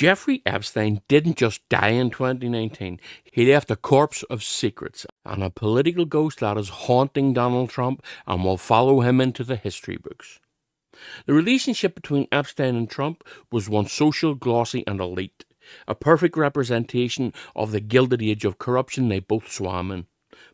Jeffrey Epstein didn't just die in 2019. He left a corpse of secrets and a political ghost that is haunting Donald Trump and will follow him into the history books. The relationship between Epstein and Trump was once social, glossy, and elite, a perfect representation of the gilded age of corruption they both swam in.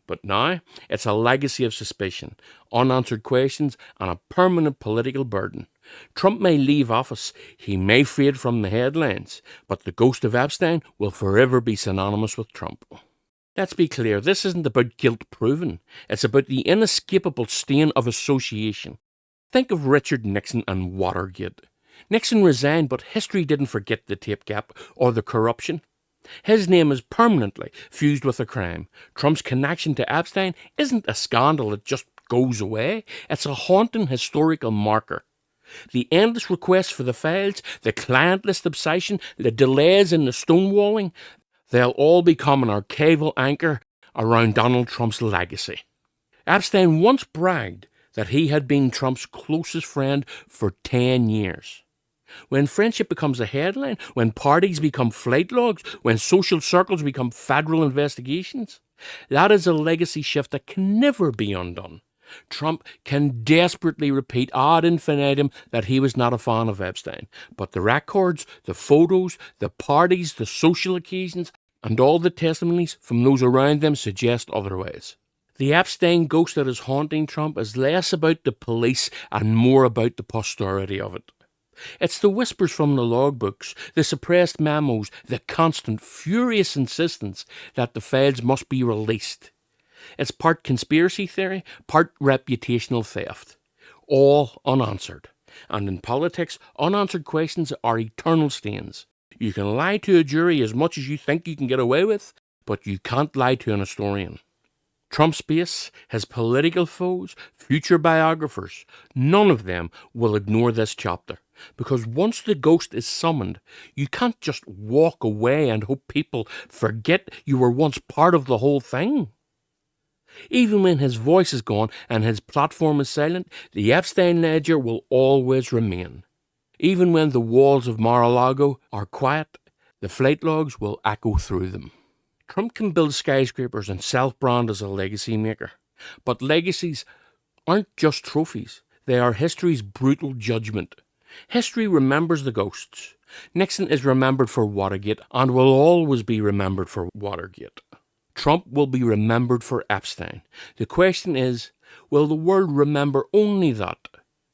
But now, it's a legacy of suspicion, unanswered questions, and a permanent political burden. Trump may leave office, he may fade from the headlines, but the ghost of Epstein will forever be synonymous with Trump. Let's be clear, this isn't about guilt proven. It's about the inescapable stain of association. Think of Richard Nixon and Watergate. Nixon resigned, but history didn't forget the tape gap or the corruption. His name is permanently fused with the crime. Trump's connection to Epstein isn't a scandal that just goes away. It's a haunting historical marker. The endless requests for the files, the client list obsession, the delays in the stonewalling, they'll all become an archival anchor around Donald Trump's legacy. Epstein once bragged that he had been Trump's closest friend for 10 years. When friendship becomes a headline, when parties become flight logs, when social circles become federal investigations, that is a legacy shift that can never be undone. Trump can desperately repeat ad infinitum that he was not a fan of Epstein, but the records, the photos, the parties, the social occasions, and all the testimonies from those around them suggest otherwise. The Epstein ghost that is haunting Trump is less about the police and more about the posterity of it. It's the whispers from the logbooks, the suppressed memos, the constant, furious insistence that the files must be released. It's part conspiracy theory, part reputational theft, all unanswered. And in politics, unanswered questions are eternal stains. You can lie to a jury as much as you think you can get away with, but you can't lie to an historian. Trump's base, his political foes, future biographers, none of them will ignore this chapter. Because once the ghost is summoned, you can't just walk away and hope people forget you were once part of the whole thing. Even when his voice is gone and his platform is silent, the Epstein ledger will always remain. Even when the walls of Mar-a-Lago are quiet, the flight logs will echo through them. Trump can build skyscrapers and self-brand as a legacy maker. But legacies aren't just trophies. They are history's brutal judgment. History remembers the ghosts. Nixon is remembered for Watergate and will always be remembered for Watergate. Trump will be remembered for Epstein. The question is, will the world remember only that?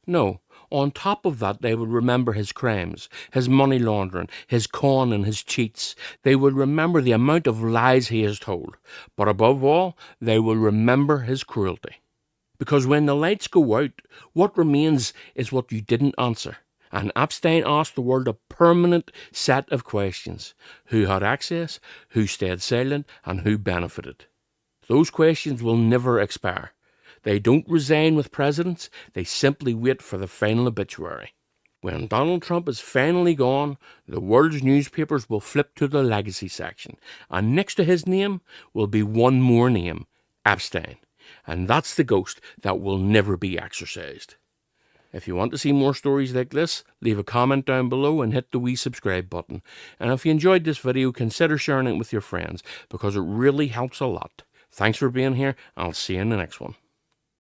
No. On top of that, they will remember his crimes, his money laundering, his con and his cheats. They will remember the amount of lies he has told. But above all, they will remember his cruelty. Because when the lights go out, what remains is what you didn't answer. And Epstein asked the world a permanent set of questions. Who had access, who stayed silent, and who benefited? Those questions will never expire. They don't resign with presidents, they simply wait for the final obituary. When Donald Trump is finally gone, the world's newspapers will flip to the legacy section, and next to his name will be one more name, Epstein. And that's the ghost that will never be exorcised. If you want to see more stories like this, leave a comment down below and hit the wee subscribe button. And if you enjoyed this video, consider sharing it with your friends, because it really helps a lot. Thanks for being here, and I'll see you in the next one.